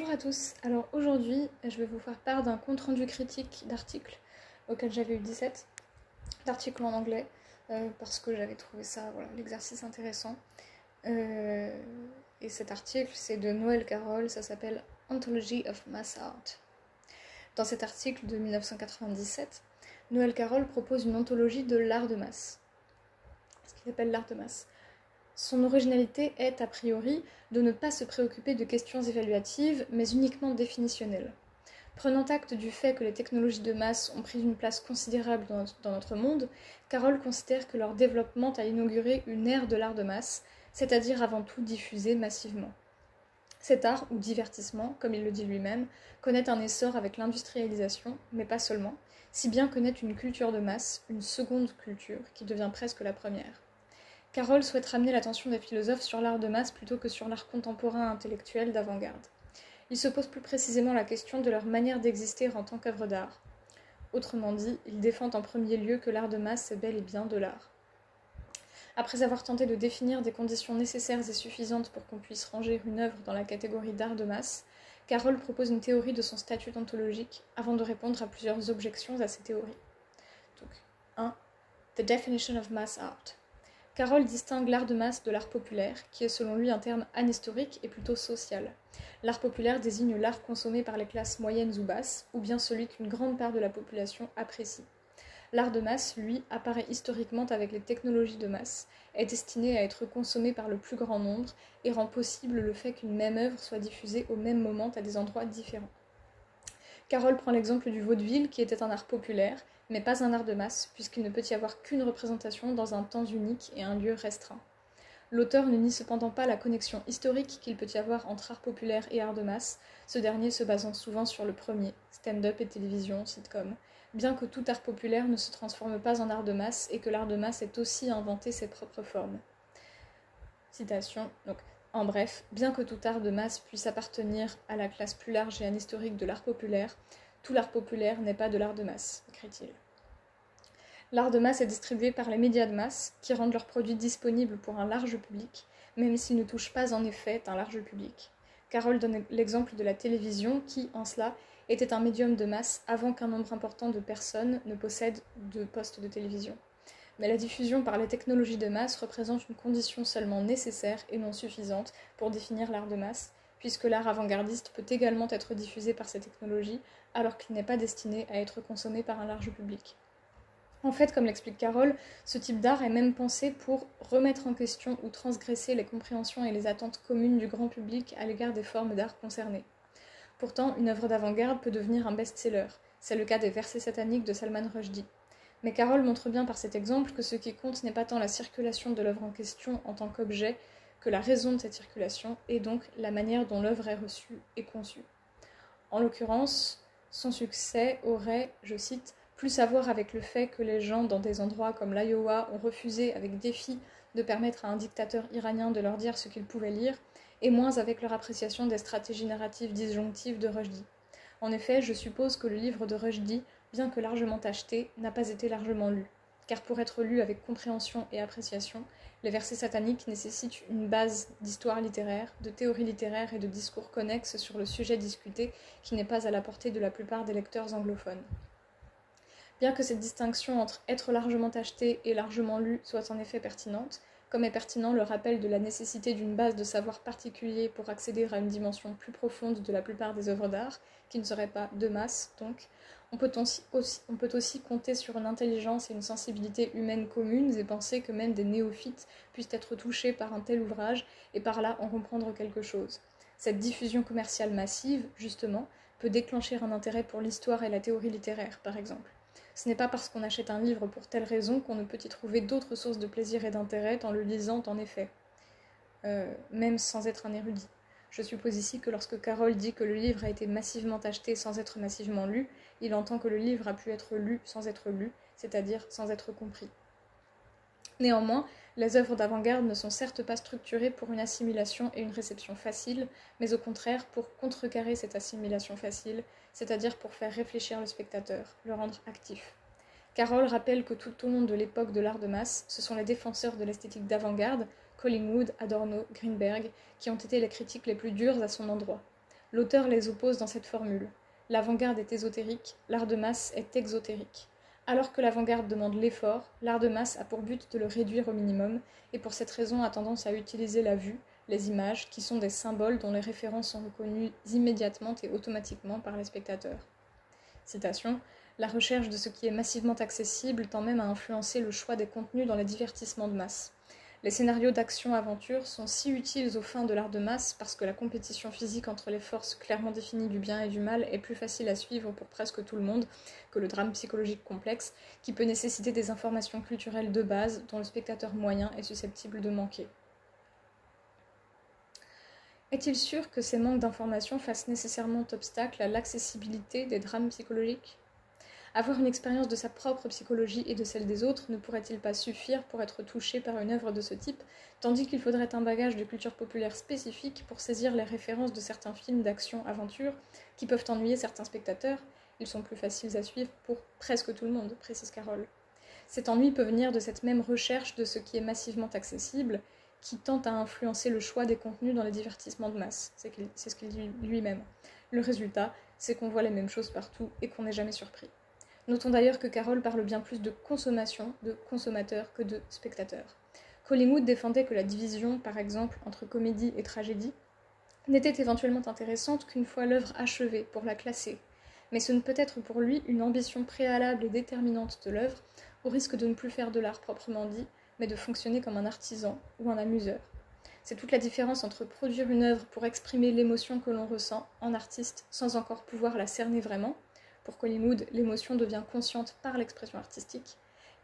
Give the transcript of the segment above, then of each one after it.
Bonjour à tous, alors aujourd'hui je vais vous faire part d'un compte-rendu critique d'articles auquel j'avais eu 17, d'articles en anglais, parce que j'avais trouvé ça, l'exercice intéressant. Et cet article c'est de Noël Carroll, ça s'appelle Ontology of Mass Art. Dans cet article de 1997, Noël Carroll propose une ontologie de l'art de masse, ce qu'il appelle l'art de masse. Son originalité est, a priori, de ne pas se préoccuper de questions évaluatives, mais uniquement définitionnelles. Prenant acte du fait que les technologies de masse ont pris une place considérable dans notre monde, Carroll considère que leur développement a inauguré une ère de l'art de masse, c'est-à-dire avant tout diffusé massivement. Cet art, ou divertissement, comme il le dit lui-même, connaît un essor avec l'industrialisation, mais pas seulement, si bien connaît une culture de masse, une seconde culture, qui devient presque la première. Carroll souhaite ramener l'attention des philosophes sur l'art de masse plutôt que sur l'art contemporain intellectuel d'avant-garde. Il se pose plus précisément la question de leur manière d'exister en tant qu'œuvre d'art. Autrement dit, il défend en premier lieu que l'art de masse est bel et bien de l'art. Après avoir tenté de définir des conditions nécessaires et suffisantes pour qu'on puisse ranger une œuvre dans la catégorie d'art de masse, Carroll propose une théorie de son statut ontologique avant de répondre à plusieurs objections à ces théories. Donc, 1. The definition of mass art. Carroll distingue l'art de masse de l'art populaire, qui est selon lui un terme anhistorique et plutôt social. L'art populaire désigne l'art consommé par les classes moyennes ou basses, ou bien celui qu'une grande part de la population apprécie. L'art de masse, lui, apparaît historiquement avec les technologies de masse, est destiné à être consommé par le plus grand nombre et rend possible le fait qu'une même œuvre soit diffusée au même moment à des endroits différents. Carroll prend l'exemple du vaudeville qui était un art populaire, mais pas un art de masse, puisqu'il ne peut y avoir qu'une représentation dans un temps unique et un lieu restreint. L'auteur ne nie cependant pas la connexion historique qu'il peut y avoir entre art populaire et art de masse, ce dernier se basant souvent sur le premier, stand-up et télévision, sitcom, bien que tout art populaire ne se transforme pas en art de masse et que l'art de masse ait aussi inventé ses propres formes. Citation, donc, en bref, bien que tout art de masse puisse appartenir à la classe plus large et anhistorique de l'art populaire, tout l'art populaire n'est pas de l'art de masse, écrit-il. L'art de masse est distribué par les médias de masse, qui rendent leurs produits disponibles pour un large public, même s'ils ne touchent pas en effet un large public. Carroll donne l'exemple de la télévision qui, en cela, était un médium de masse avant qu'un nombre important de personnes ne possèdent de postes de télévision. Mais la diffusion par les technologies de masse représente une condition seulement nécessaire et non suffisante pour définir l'art de masse, puisque l'art avant-gardiste peut également être diffusé par ces technologies, alors qu'il n'est pas destiné à être consommé par un large public. En fait, comme l'explique Carroll, ce type d'art est même pensé pour remettre en question ou transgresser les compréhensions et les attentes communes du grand public à l'égard des formes d'art concernées. Pourtant, une œuvre d'avant-garde peut devenir un best-seller. C'est le cas des Versets sataniques de Salman Rushdie. Mais Carroll montre bien par cet exemple que ce qui compte n'est pas tant la circulation de l'œuvre en question en tant qu'objet que la raison de cette circulation, et donc la manière dont l'œuvre est reçue et conçue. En l'occurrence, son succès aurait, je cite, plus à voir avec le fait que les gens dans des endroits comme l'Iowa ont refusé avec défi de permettre à un dictateur iranien de leur dire ce qu'ils pouvaient lire, et moins avec leur appréciation des stratégies narratives disjonctives de Rushdie. En effet, je suppose que le livre de Rushdie, bien que largement acheté, n'a pas été largement lu, car pour être lu avec compréhension et appréciation, les versets sataniques nécessitent une base d'histoire littéraire, de théorie littéraire et de discours connexes sur le sujet discuté qui n'est pas à la portée de la plupart des lecteurs anglophones. Bien que cette distinction entre être largement acheté et largement lu soit en effet pertinente, comme est pertinent le rappel de la nécessité d'une base de savoir particulier pour accéder à une dimension plus profonde de la plupart des œuvres d'art, qui ne serait pas de masse donc, on peut aussi compter sur une intelligence et une sensibilité humaine communes et penser que même des néophytes puissent être touchés par un tel ouvrage et par là en comprendre quelque chose. Cette diffusion commerciale massive, justement, peut déclencher un intérêt pour l'histoire et la théorie littéraire, par exemple. Ce n'est pas parce qu'on achète un livre pour telle raison qu'on ne peut y trouver d'autres sources de plaisir et d'intérêt en le lisant en effet, même sans être un érudit. Je suppose ici que lorsque Carroll dit que le livre a été massivement acheté sans être massivement lu, il entend que le livre a pu être lu sans être lu, c'est-à-dire sans être compris. Néanmoins, les œuvres d'avant-garde ne sont certes pas structurées pour une assimilation et une réception facile, mais au contraire pour contrecarrer cette assimilation facile, c'est-à-dire pour faire réfléchir le spectateur, le rendre actif. Carroll rappelle que tout au long de l'époque de l'art de masse, ce sont les défenseurs de l'esthétique d'avant-garde, Collingwood, Adorno, Greenberg, qui ont été les critiques les plus dures à son endroit. L'auteur les oppose dans cette formule. L'avant-garde est ésotérique, l'art de masse est exotérique. Alors que l'avant-garde demande l'effort, l'art de masse a pour but de le réduire au minimum, et pour cette raison a tendance à utiliser la vue, les images, qui sont des symboles dont les références sont reconnues immédiatement et automatiquement par les spectateurs. Citation. La recherche de ce qui est massivement accessible tend même à influencer le choix des contenus dans les divertissements de masse. Les scénarios d'action-aventure sont si utiles aux fins de l'art de masse parce que la compétition physique entre les forces clairement définies du bien et du mal est plus facile à suivre pour presque tout le monde que le drame psychologique complexe qui peut nécessiter des informations culturelles de base dont le spectateur moyen est susceptible de manquer. Est-il sûr que ces manques d'informations fassent nécessairement obstacle à l'accessibilité des drames psychologiques ? Avoir une expérience de sa propre psychologie et de celle des autres ne pourrait-il pas suffire pour être touché par une œuvre de ce type, tandis qu'il faudrait un bagage de culture populaire spécifique pour saisir les références de certains films d'action-aventure qui peuvent ennuyer certains spectateurs, ils sont plus faciles à suivre pour presque tout le monde, précise Carroll. Cet ennui peut venir de cette même recherche de ce qui est massivement accessible, qui tente à influencer le choix des contenus dans les divertissements de masse, c'est ce qu'il dit lui-même. Le résultat, c'est qu'on voit les mêmes choses partout et qu'on n'est jamais surpris. Notons d'ailleurs que Carroll parle bien plus de consommation, de consommateurs, que de spectateurs. Collingwood défendait que la division, par exemple, entre comédie et tragédie, n'était éventuellement intéressante qu'une fois l'œuvre achevée, pour la classer. Mais ce ne peut être pour lui une ambition préalable et déterminante de l'œuvre, au risque de ne plus faire de l'art proprement dit, mais de fonctionner comme un artisan ou un amuseur. C'est toute la différence entre produire une œuvre pour exprimer l'émotion que l'on ressent en artiste sans encore pouvoir la cerner vraiment. Pour Collingwood, l'émotion devient consciente par l'expression artistique,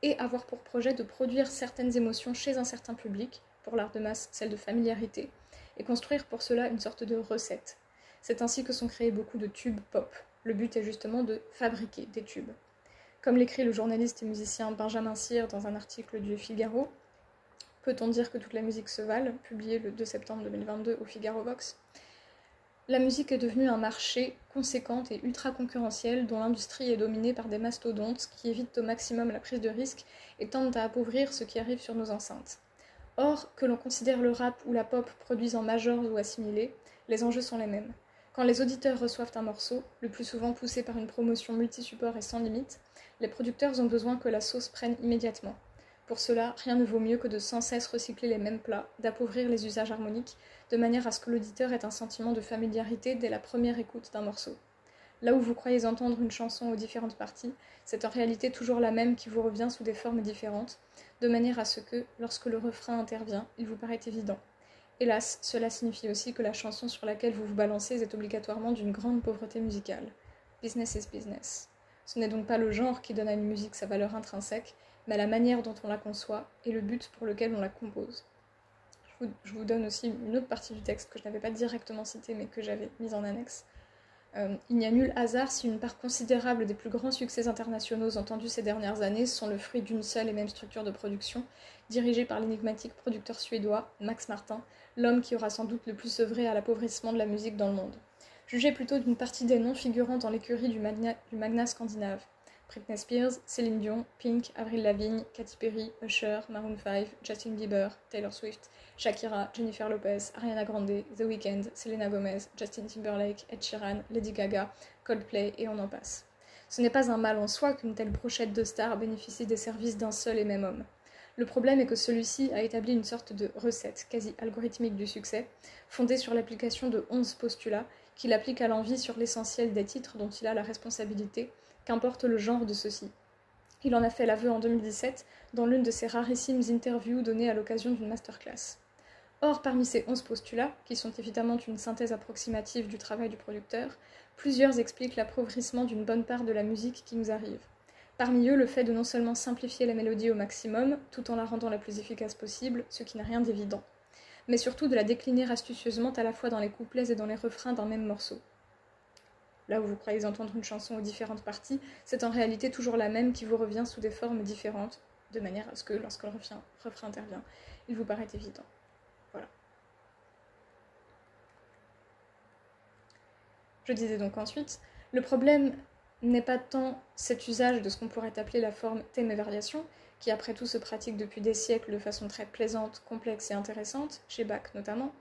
et avoir pour projet de produire certaines émotions chez un certain public, pour l'art de masse, celle de familiarité, et construire pour cela une sorte de recette. C'est ainsi que sont créés beaucoup de tubes pop. Le but est justement de fabriquer des tubes. Comme l'écrit le journaliste et musicien Benjamin Cyr dans un article du Figaro, peut-on dire que toute la musique se vale, publié le 2 septembre 2022 au Figaro Vox. La musique est devenue un marché conséquent et ultra concurrentiel dont l'industrie est dominée par des mastodontes qui évitent au maximum la prise de risque et tentent à appauvrir ce qui arrive sur nos enceintes. Or, que l'on considère le rap ou la pop produits en majors ou assimilés, les enjeux sont les mêmes. Quand les auditeurs reçoivent un morceau, le plus souvent poussé par une promotion multi-support et sans limite, les producteurs ont besoin que la sauce prenne immédiatement. Pour cela, rien ne vaut mieux que de sans cesse recycler les mêmes plats, d'appauvrir les usages harmoniques, de manière à ce que l'auditeur ait un sentiment de familiarité dès la première écoute d'un morceau. Là où vous croyez entendre une chanson aux différentes parties, c'est en réalité toujours la même qui vous revient sous des formes différentes, de manière à ce que, lorsque le refrain intervient, il vous paraît évident. Hélas, cela signifie aussi que la chanson sur laquelle vous vous balancez est obligatoirement d'une grande pauvreté musicale. Business is business. Ce n'est donc pas le genre qui donne à une musique sa valeur intrinsèque, mais la manière dont on la conçoit et le but pour lequel on la compose. Je vous donne aussi une autre partie du texte que je n'avais pas directement citée mais que j'avais mise en annexe. Il n'y a nul hasard si une part considérable des plus grands succès internationaux entendus ces dernières années sont le fruit d'une seule et même structure de production, dirigée par l'énigmatique producteur suédois Max Martin, l'homme qui aura sans doute le plus œuvré à l'appauvrissement de la musique dans le monde. Jugez plutôt d'une partie des noms figurant dans l'écurie du magnat scandinave. Britney Spears, Céline Dion, Pink, Avril Lavigne, Katy Perry, Usher, Maroon 5, Justin Bieber, Taylor Swift, Shakira, Jennifer Lopez, Ariana Grande, The Weeknd, Selena Gomez, Justin Timberlake, Ed Sheeran, Lady Gaga, Coldplay et on en passe. Ce n'est pas un mal en soi qu'une telle brochette de stars bénéficie des services d'un seul et même homme. Le problème est que celui-ci a établi une sorte de recette quasi algorithmique du succès, fondée sur l'application de 11 postulats qu'il applique à l'envi sur l'essentiel des titres dont il a la responsabilité, qu'importe le genre de ceux-ci. Il en a fait l'aveu en 2017 dans l'une de ses rarissimes interviews données à l'occasion d'une masterclass. Or, parmi ces 11 postulats, qui sont évidemment une synthèse approximative du travail du producteur, plusieurs expliquent l'appauvrissement d'une bonne part de la musique qui nous arrive. Parmi eux, le fait de non seulement simplifier la mélodie au maximum, tout en la rendant la plus efficace possible, ce qui n'a rien d'évident, mais surtout de la décliner astucieusement à la fois dans les couplets et dans les refrains d'un même morceau. Là où vous croyez entendre une chanson aux différentes parties, c'est en réalité toujours la même qui vous revient sous des formes différentes, de manière à ce que, lorsque le refrain intervient, il vous paraît évident. Voilà. Je disais donc ensuite, le problème n'est pas tant cet usage de ce qu'on pourrait appeler la forme thème et variation, qui après tout se pratique depuis des siècles de façon très plaisante, complexe et intéressante, chez Bach notamment,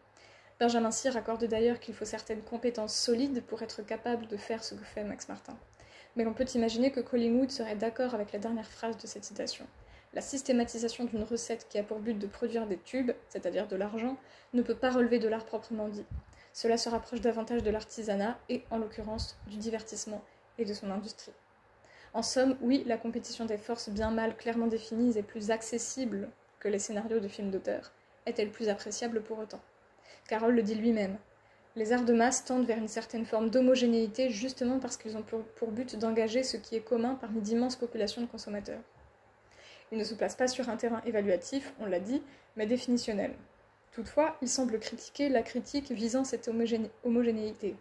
Benjamin Cyr accorde d'ailleurs qu'il faut certaines compétences solides pour être capable de faire ce que fait Max Martin. Mais l'on peut imaginer que Collingwood serait d'accord avec la dernière phrase de cette citation. La systématisation d'une recette qui a pour but de produire des tubes, c'est-à-dire de l'argent, ne peut pas relever de l'art proprement dit. Cela se rapproche davantage de l'artisanat et, en l'occurrence, du divertissement et de son industrie. En somme, oui, la compétition des forces bien mal clairement définies est plus accessible que les scénarios de films d'auteur. Est-elle plus appréciable pour autant ? Carroll le dit lui-même. Les arts de masse tendent vers une certaine forme d'homogénéité justement parce qu'ils ont pour but d'engager ce qui est commun parmi d'immenses populations de consommateurs. Ils ne se placent pas sur un terrain évaluatif, on l'a dit, mais définitionnel. Toutefois, il semble critiquer la critique visant cette homogénéité.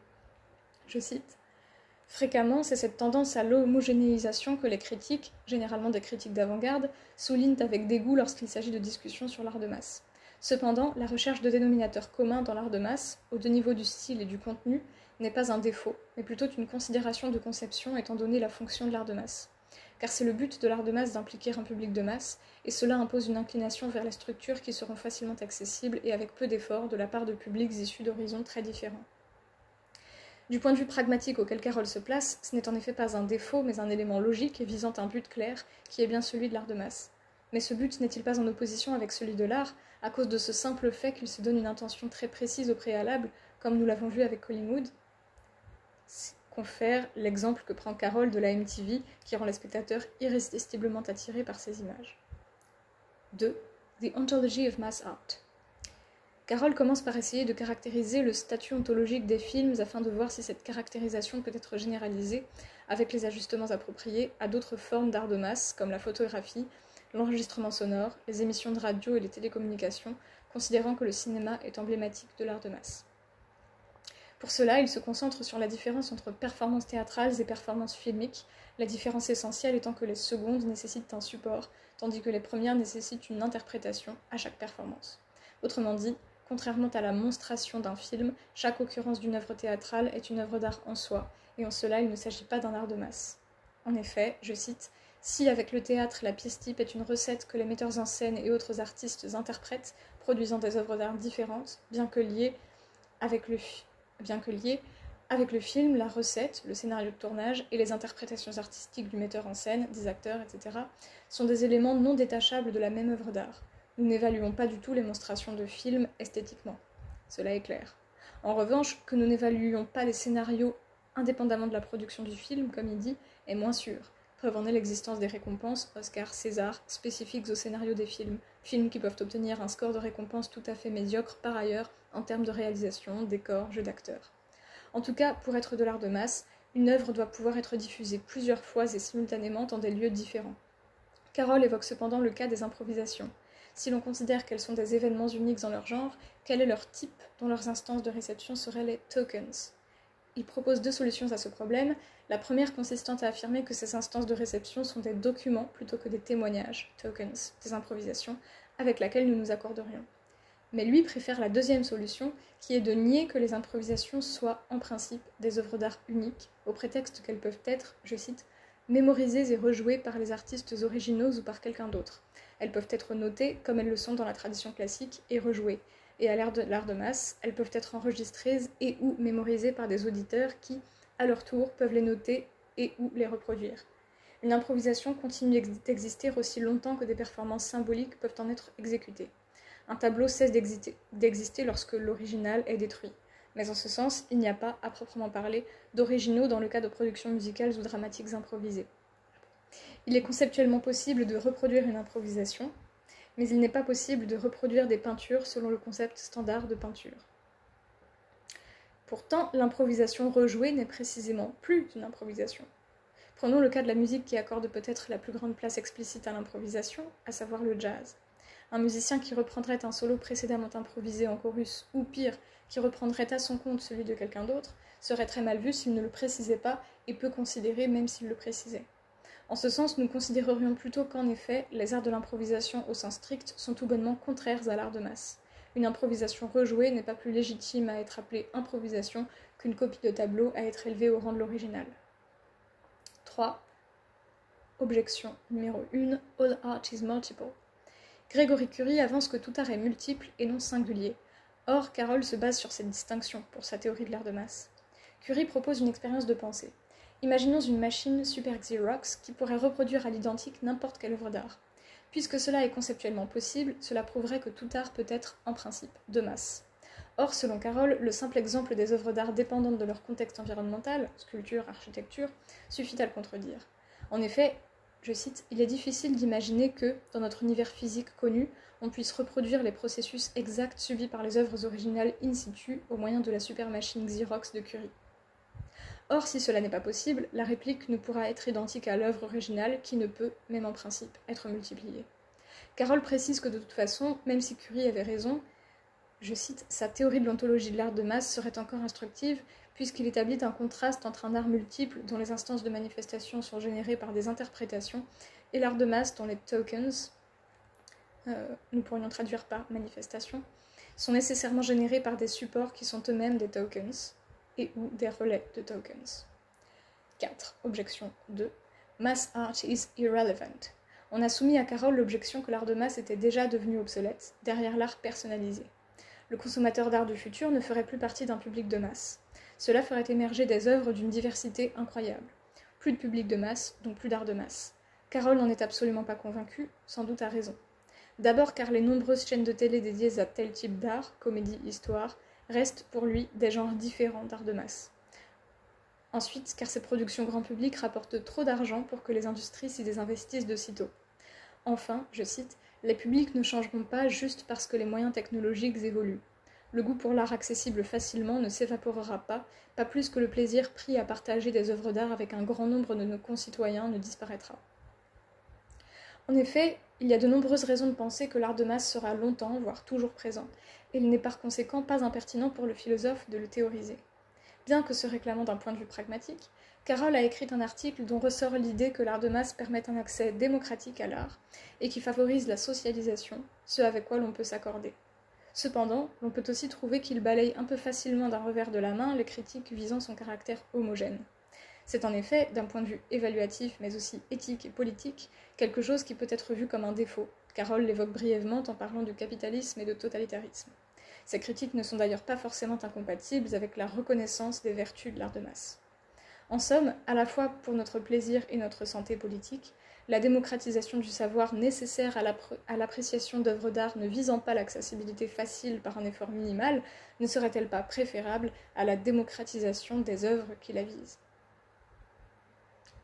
Je cite. Fréquemment, c'est cette tendance à l'homogénéisation que les critiques, généralement des critiques d'avant-garde, soulignent avec dégoût lorsqu'il s'agit de discussions sur l'art de masse. Cependant, la recherche de dénominateurs communs dans l'art de masse, aux deux niveaux du style et du contenu, n'est pas un défaut, mais plutôt une considération de conception étant donné la fonction de l'art de masse. Car c'est le but de l'art de masse d'impliquer un public de masse, et cela impose une inclination vers les structures qui seront facilement accessibles et avec peu d'efforts de la part de publics issus d'horizons très différents. Du point de vue pragmatique auquel Carroll se place, ce n'est en effet pas un défaut, mais un élément logique et visant un but clair, qui est bien celui de l'art de masse. Mais ce but n'est-il pas en opposition avec celui de l'art, à cause de ce simple fait qu'il se donne une intention très précise au préalable, comme nous l'avons vu avec Collingwood ? Confère l'exemple que prend Carroll de la MTV, qui rend les spectateurs irrésistiblement attirés par ces images. 2. The Ontology of Mass Art. Carroll commence par essayer de caractériser le statut ontologique des films afin de voir si cette caractérisation peut être généralisée, avec les ajustements appropriés, à d'autres formes d'art de masse, comme la photographie, l'enregistrement sonore, les émissions de radio et les télécommunications, considérant que le cinéma est emblématique de l'art de masse. Pour cela, il se concentre sur la différence entre performances théâtrales et performances filmiques, la différence essentielle étant que les secondes nécessitent un support, tandis que les premières nécessitent une interprétation à chaque performance. Autrement dit, contrairement à la monstration d'un film, chaque occurrence d'une œuvre théâtrale est une œuvre d'art en soi, et en cela il ne s'agit pas d'un art de masse. En effet, je cite, « Si avec le théâtre la pièce type est une recette que les metteurs en scène et autres artistes interprètent, produisant des œuvres d'art différentes, bien que liées avec le film, la recette, le scénario de tournage et les interprétations artistiques du metteur en scène, des acteurs, etc., sont des éléments non détachables de la même œuvre d'art. Nous n'évaluons pas du tout les monstrations de films esthétiquement. Cela est clair. En revanche, que nous n'évaluions pas les scénarios indépendamment de la production du film, comme il dit, est moins sûr. Preuve en est l'existence des récompenses Oscar, César, spécifiques au scénario des films qui peuvent obtenir un score de récompense tout à fait médiocre par ailleurs en termes de réalisation, décor, jeu d'acteurs. En tout cas, pour être de l'art de masse, une œuvre doit pouvoir être diffusée plusieurs fois et simultanément dans des lieux différents. Carroll évoque cependant le cas des improvisations. Si l'on considère qu'elles sont des événements uniques dans leur genre, quel est leur type dont leurs instances de réception seraient les tokens ? Il propose deux solutions à ce problème, la première consistant à affirmer que ces instances de réception sont des documents plutôt que des témoignages, tokens, des improvisations, avec laquelle nous nous accorderions. Mais lui préfère la deuxième solution, qui est de nier que les improvisations soient, en principe, des œuvres d'art uniques, au prétexte qu'elles peuvent être, je cite, mémorisées et rejouées par les artistes originaux ou par quelqu'un d'autre. Elles peuvent être notées, comme elles le sont dans la tradition classique, et rejouées. Et à l'ère de l'art de masse, elles peuvent être enregistrées et ou mémorisées par des auditeurs qui, à leur tour, peuvent les noter et ou les reproduire. Une improvisation continue d'exister aussi longtemps que des performances symboliques peuvent en être exécutées. Un tableau cesse d'exister lorsque l'original est détruit. Mais en ce sens, il n'y a pas, à proprement parler, d'originaux dans le cas de productions musicales ou dramatiques improvisées. Il est conceptuellement possible de reproduire une improvisation, mais il n'est pas possible de reproduire des peintures selon le concept standard de peinture. Pourtant, l'improvisation rejouée n'est précisément plus une improvisation. Prenons le cas de la musique qui accorde peut-être la plus grande place explicite à l'improvisation, à savoir le jazz. Un musicien qui reprendrait un solo précédemment improvisé en chorus, ou pire, qui reprendrait à son compte celui de quelqu'un d'autre, serait très mal vu s'il ne le précisait pas et peu considéré même s'il le précisait. En ce sens, nous considérerions plutôt qu'en effet, les arts de l'improvisation au sens strict sont tout bonnement contraires à l'art de masse. Une improvisation rejouée n'est pas plus légitime à être appelée improvisation qu'une copie de tableau à être élevée au rang de l'original. 3. Objection numéro 1. All art is multiple. Gregory Curie avance que tout art est multiple et non singulier. Or, Carroll se base sur cette distinction pour sa théorie de l'art de masse. Curie propose une expérience de pensée. Imaginons une machine Super Xerox qui pourrait reproduire à l'identique n'importe quelle œuvre d'art. Puisque cela est conceptuellement possible, cela prouverait que tout art peut être, en principe, de masse. Or, selon Carroll, le simple exemple des œuvres d'art dépendantes de leur contexte environnemental, sculpture, architecture, suffit à le contredire. En effet, je cite, « Il est difficile d'imaginer que, dans notre univers physique connu, on puisse reproduire les processus exacts subis par les œuvres originales in situ au moyen de la supermachine Xerox de Curie. » Or, si cela n'est pas possible, la réplique ne pourra être identique à l'œuvre originale qui ne peut, même en principe, être multipliée. Carroll précise que de toute façon, même si Curie avait raison, je cite, « Sa théorie de l'ontologie de l'art de masse serait encore instructive puisqu'il établit un contraste entre un art multiple dont les instances de manifestation sont générées par des interprétations et l'art de masse dont les tokens, nous pourrions traduire par manifestation, sont nécessairement générés par des supports qui sont eux-mêmes des tokens et ou des relais de tokens. 4. Objection 2. Mass art is irrelevant. On a soumis à Carroll l'objection que l'art de masse était déjà devenu obsolète, derrière l'art personnalisé. Le consommateur d'art du futur ne ferait plus partie d'un public de masse. Cela ferait émerger des œuvres d'une diversité incroyable. Plus de public de masse, donc plus d'art de masse. Carroll n'en est absolument pas convaincu, sans doute à raison. D'abord car les nombreuses chaînes de télé dédiées à tel type d'art, comédie, histoire, restent pour lui des genres différents d'art de masse. Ensuite, car ces productions grand public rapportent trop d'argent pour que les industries s'y désinvestissent de sitôt. Enfin, je cite, « Les publics ne changeront pas juste parce que les moyens technologiques évoluent. Le goût pour l'art accessible facilement ne s'évaporera pas plus que le plaisir pris à partager des œuvres d'art avec un grand nombre de nos concitoyens ne disparaîtra. » En effet, il y a de nombreuses raisons de penser que l'art de masse sera longtemps, voire toujours présent, et il n'est par conséquent pas impertinent pour le philosophe de le théoriser. Bien que se réclamant d'un point de vue pragmatique, Carroll a écrit un article dont ressort l'idée que l'art de masse permet un accès démocratique à l'art et qui favorise la socialisation, ce avec quoi l'on peut s'accorder. Cependant, l'on peut aussi trouver qu'il balaye un peu facilement d'un revers de la main les critiques visant son caractère homogène. C'est en effet, d'un point de vue évaluatif mais aussi éthique et politique, quelque chose qui peut être vu comme un défaut. Carroll l'évoque brièvement en parlant du capitalisme et de totalitarisme. Ces critiques ne sont d'ailleurs pas forcément incompatibles avec la reconnaissance des vertus de l'art de masse. En somme, à la fois pour notre plaisir et notre santé politique, la démocratisation du savoir nécessaire à l'appréciation d'œuvres d'art ne visant pas l'accessibilité facile par un effort minimal ne serait-elle pas préférable à la démocratisation des œuvres qui la visent ?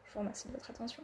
Je vous remercie de votre attention.